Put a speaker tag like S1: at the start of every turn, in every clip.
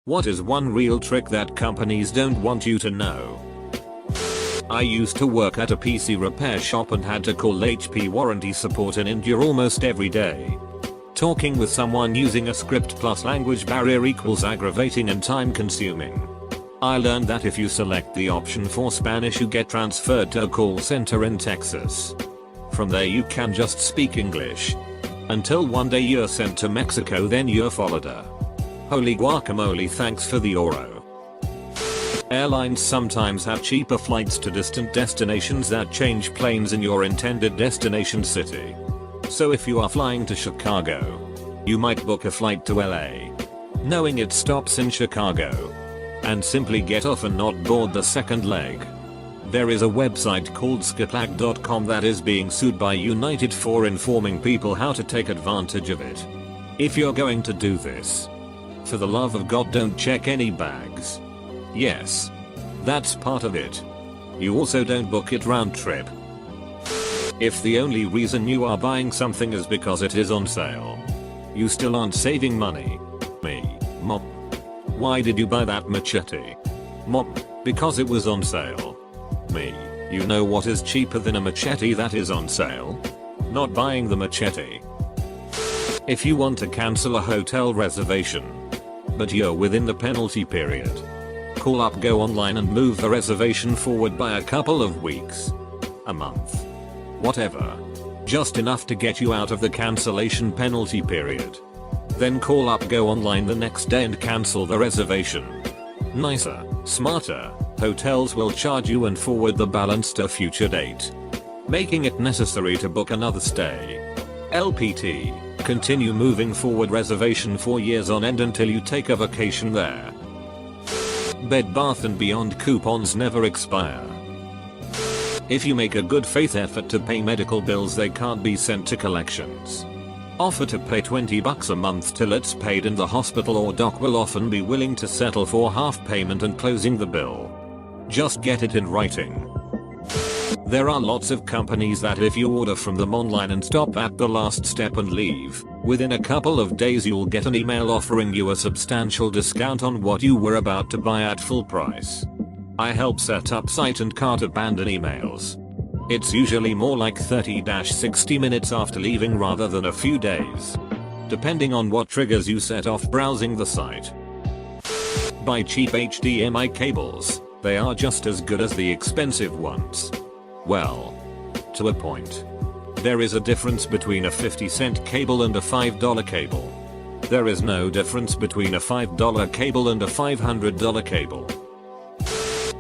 S1: What is one real trick that companies don't want you to know? I used to work at a PC repair shop and had to call HP warranty support in India almost every day. Talking with someone using a script plus language barrier equals aggravating and time consuming. I learned that if you select the option for Spanish you get transferred to a call center in Texas. From there you can just speak English. Until one day you're sent to Mexico, then you're followed. Holy guacamole, thanks for the euro. Airlines sometimes have cheaper flights to distant destinations that change planes in your intended destination city. So if you are flying to Chicago, you might book a flight to LA, knowing it stops in Chicago, and simply get off and not board the second leg. There is a website called skiplag.com that is being sued by United for informing people how to take advantage of it. If you're going to do this, for the love of God, don't check any bags. Yes, that's part of it. You also don't book it round trip. If the only reason you are buying something is because it is on sale, you still aren't saving money. Me. Mom. Why did you buy that machete? Mom. Because it was on sale. Me. You know what is cheaper than a machete that is on sale? Not buying the machete. If you want to cancel a hotel reservation, but you're within the penalty period, call up, go online and move the reservation forward by a couple of weeks, a month, whatever. Just enough to get you out of the cancellation penalty period. Then call up, go online the next day and cancel the reservation. Nicer, smarter, hotels will charge you and forward the balance to a future date, making it necessary to book another stay. LPT. Continue moving forward reservation for years on end until you take a vacation there. Bed Bath & Beyond coupons never expire. If you make a good faith effort to pay medical bills, they can't be sent to collections. Offer to pay $20 a month till it's paid, and the hospital or doc will often be willing to settle for half payment and closing the bill. Just get it in writing. There are lots of companies that if you order from them online and stop at the last step and leave, within a couple of days you'll get an email offering you a substantial discount on what you were about to buy at full price. I help set up site and cart abandon emails. It's usually more like 30-60 minutes after leaving rather than a few days, depending on what triggers you set off browsing the site. Buy cheap HDMI cables. They are just as good as the expensive ones. Well, to a point. There is a difference between a 50-cent cable and a $5 cable. There is no difference between a $5 cable and a $500 cable.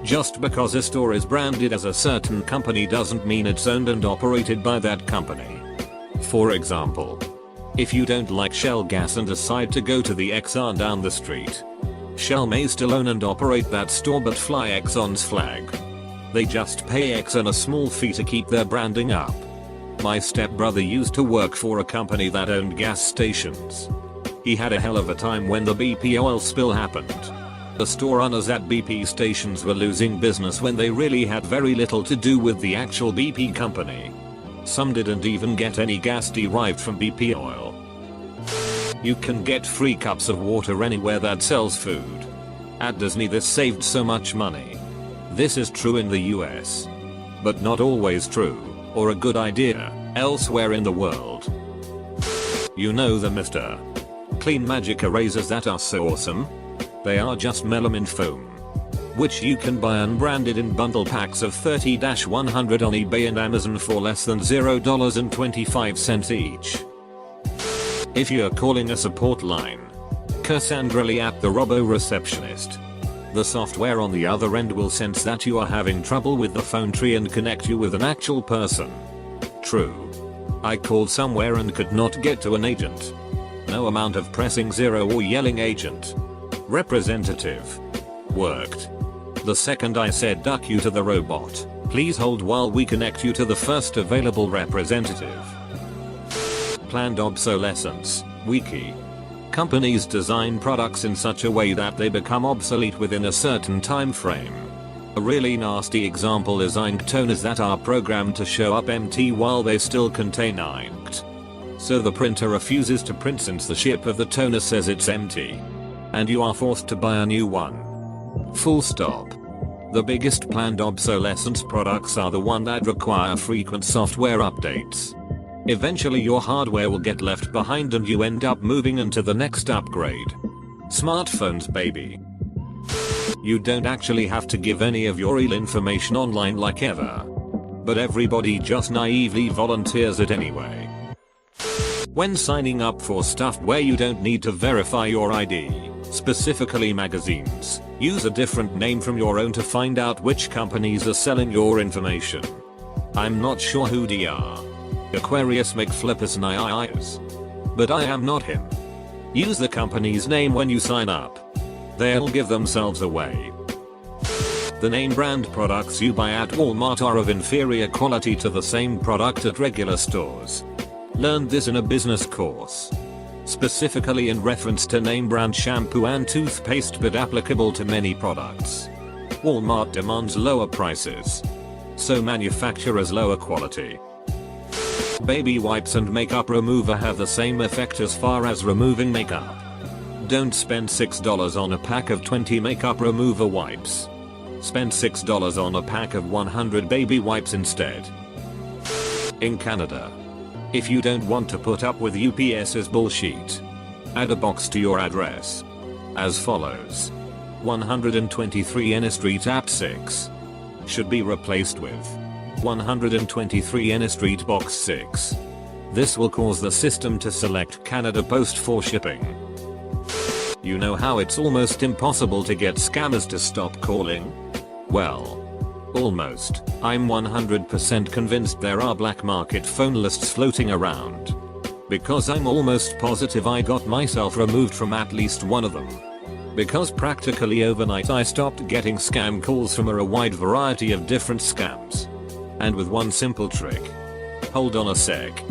S1: Just because a store is branded as a certain company doesn't mean it's owned and operated by that company. For example, if you don't like Shell gas and decide to go to the Exxon down the street, Shell may still own and operate that store but fly Exxon's flag. They just pay Exxon a small fee to keep their branding up. My stepbrother used to work for a company that owned gas stations. He had a hell of a time when the BP oil spill happened. The store owners at BP stations were losing business when they really had very little to do with the actual BP company. Some didn't even get any gas derived from BP oil. You can get free cups of water anywhere that sells food. At Disney this saved so much money. This is true in the US, but not always true, or a good idea, elsewhere in the world. You know the Mr. Clean Magic erasers that are so awesome? They are just melamine foam, which you can buy unbranded in bundle packs of 30-100 on eBay and Amazon for less than $0.25 each. If you're calling a support line, curse angrily at the robo-receptionist. The software on the other end will sense that you are having trouble with the phone tree and connect you with an actual person. True. I called somewhere and could not get to an agent. No amount of pressing 0 or yelling agent. Representative. Worked. The second I said duck you to the robot, please hold while we connect you to the first available representative. Planned obsolescence. Wiki. Companies design products in such a way that they become obsolete within a certain time frame. A really nasty example is ink toners that are programmed to show up empty while they still contain ink. So the printer refuses to print since the ship of the toner says it's empty. and you are forced to buy a new one. Full stop. The biggest planned obsolescence products are the ones that require frequent software updates. Eventually your hardware will get left behind and you end up moving into the next upgrade. Smartphones, baby. You don't actually have to give any of your real information online like ever. But everybody just naively volunteers it anyway. When signing up for stuff where you don't need to verify your ID, specifically magazines, use a different name from your own to find out which companies are selling your information. I'm not sure who they are. Aquarius McFlippus and I is. But I am not him. Use the company's name when you sign up. They'll give themselves away. The name brand products you buy at Walmart are of inferior quality to the same product at regular stores. Learned this in a business course. Specifically in reference to name brand shampoo and toothpaste, but applicable to many products. Walmart demands lower prices, so manufacturers lower quality. Baby wipes and makeup remover have the same effect as far as removing makeup. Don't spend $6 on a pack of 20 makeup remover wipes. Spend $6 on a pack of 100 baby wipes instead. In Canada, if you don't want to put up with UPS's bullshit, add a box to your address. As follows. 123 N Street App 6 should be replaced with 123 N Street Box 6. This will cause the system to select Canada Post for shipping. You know how it's almost impossible to get scammers to stop calling? Well, almost. I'm 100% convinced there are black market phone lists floating around. Because I'm almost positive I got myself removed from at least one of them. Because practically overnight I stopped getting scam calls from a wide variety of different scams. And with one simple trick. Hold on a sec.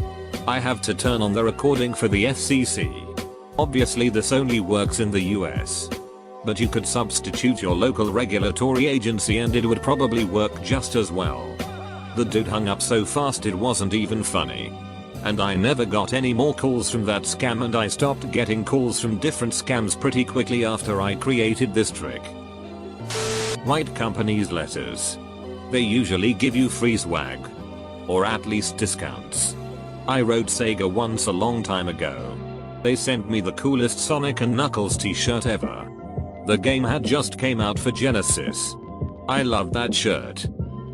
S1: I have to turn on the recording for the FCC. Obviously this only works in the US. But you could substitute your local regulatory agency and it would probably work just as well. The dude hung up so fast it wasn't even funny. And I never got any more calls from that scam, and I stopped getting calls from different scams pretty quickly after I created this trick. Write companies letters. They usually give you free swag. Or at least discounts. I wrote Sega once a long time ago. They sent me the coolest Sonic and Knuckles t-shirt ever. The game had just came out for Genesis. I love that shirt.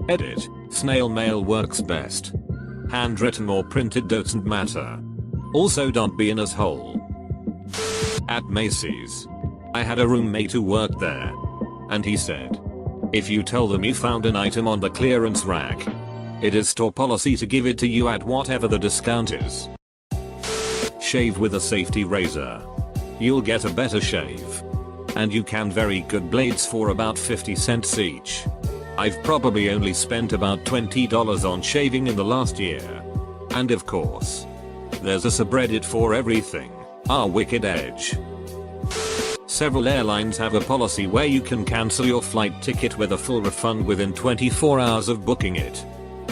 S1: Edit. Snail mail works best. Handwritten or printed doesn't matter. Also don't be an asshole. At Macy's. I had a roommate who worked there. And he said, if you tell them you found an item on the clearance rack, it is store policy to give it to you at whatever the discount is. Shave with a safety razor. You'll get a better shave. And you can very good blades for about 50 cents each. I've probably only spent about $20 on shaving in the last year. And of course, there's a subreddit for everything. Our wicked edge. Several airlines have a policy where you can cancel your flight ticket with a full refund within 24 hours of booking it.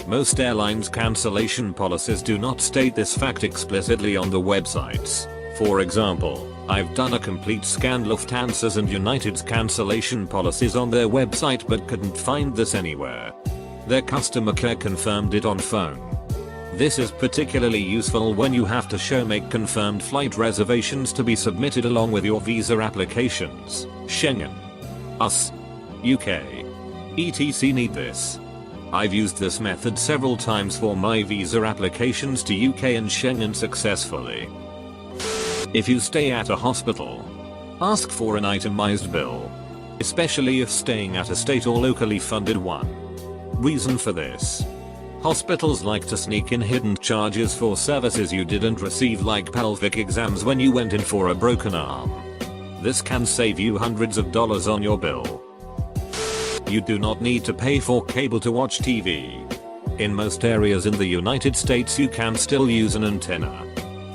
S1: Most airlines' cancellation policies do not state this fact explicitly on the websites. For example, I've done a complete scan Lufthansa's and United's cancellation policies on their website but couldn't find this anywhere. Their customer care confirmed it on phone. This is particularly useful when you have to show make confirmed flight reservations to be submitted along with your visa applications. Schengen, US, UK, etc. need this. I've used this method several times for my visa applications to UK and Schengen successfully. If you stay at a hospital, ask for an itemized bill, especially if staying at a state or locally funded one. Reason for this: hospitals like to sneak in hidden charges for services you didn't receive, like pelvic exams when you went in for a broken arm. This can save you hundreds of dollars on your bill. You do not need to pay for cable to watch TV. In most areas in the United States you can still use an antenna.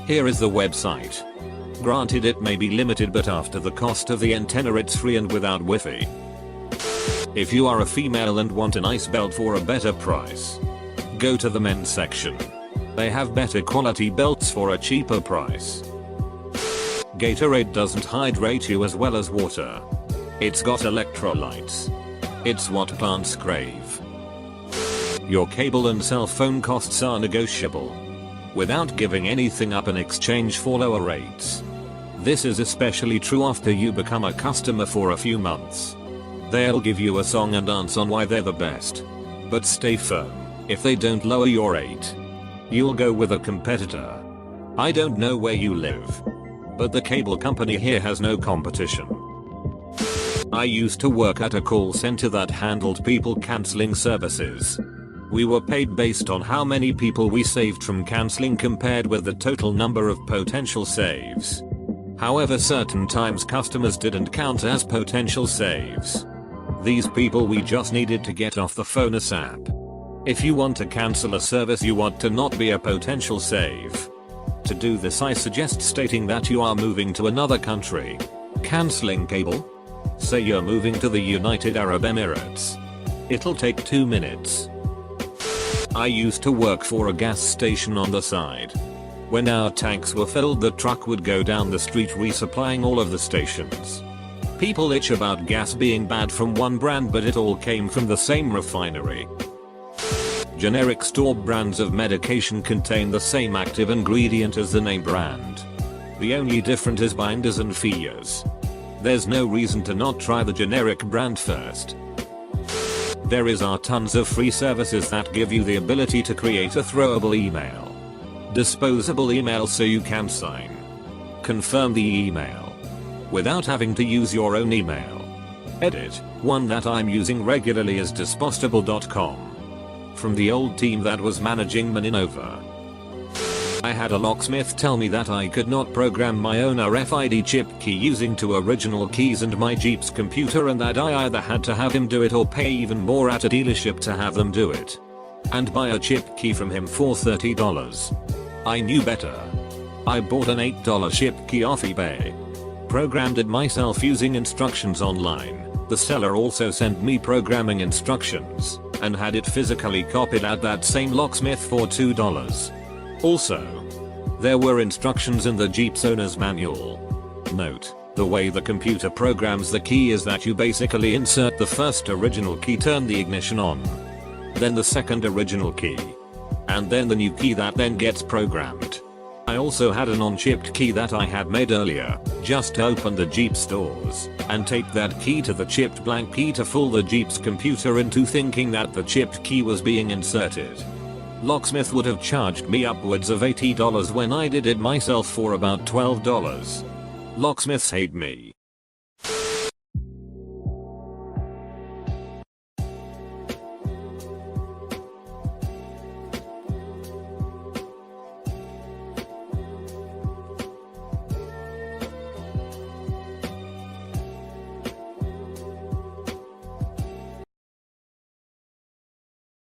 S1: Here is the website. Granted, it may be limited, but after the cost of the antenna it's free and without Wi-Fi. If you are a female and want a nice belt for a better price, go to the men's section. They have better quality belts for a cheaper price. Gatorade doesn't hydrate you as well as water. It's got electrolytes. It's what plants crave. Your cable and cell phone costs are negotiable, without giving anything up in exchange for lower rates. This is especially true after you become a customer for a few months. They'll give you a song and dance on why they're the best. But stay firm. If they don't lower your rate, you'll go with a competitor. I don't know where you live, but the cable company here has no competition. I used to work at a call center that handled people canceling services. We were paid based on how many people we saved from canceling compared with the total number of potential saves. However, certain times customers didn't count as potential saves. These people we just needed to get off the phone ASAP. If you want to cancel a service you want to not be a potential save. To do this I suggest stating that you are moving to another country. Canceling cable? Say you're moving to the United Arab Emirates. It'll take 2 minutes. I used to work for a gas station on the side. When our tanks were filled, the truck would go down the street resupplying all of the stations. People itch about gas being bad from one brand, but it all came from the same refinery. Generic store brands of medication contain the same active ingredient as the name brand. The only difference is binders and fees. There's no reason to not try the generic brand first. There are tons of free services that give you the ability to create a throwable email. Disposable email so you can sign. Confirm the email without having to use your own email. Edit. One that I'm using regularly is dispostable.com. From the old team that was managing Maninova. I had a locksmith tell me that I could not program my own RFID chip key using 2 original keys and my Jeep's computer, and that I either had to have him do it or pay even more at a dealership to have them do it. And buy a chip key from him for $30. I knew better. I bought an $8 chip key off eBay. Programmed it myself using instructions online. The seller also sent me programming instructions and had it physically copied at that same locksmith for $2. Also, there were instructions in the Jeep's owner's manual. Note, the way the computer programs the key is that you basically insert the first original key, turn the ignition on, then the second original key, and then the new key that then gets programmed. I also had an on-chipped key that I had made earlier. Just open the Jeep's doors and tape that key to the chipped blank key to fool the Jeep's computer into thinking that the chipped key was being inserted. Locksmith would have charged me upwards of $80 when I did it myself for about $12. Locksmiths hate me.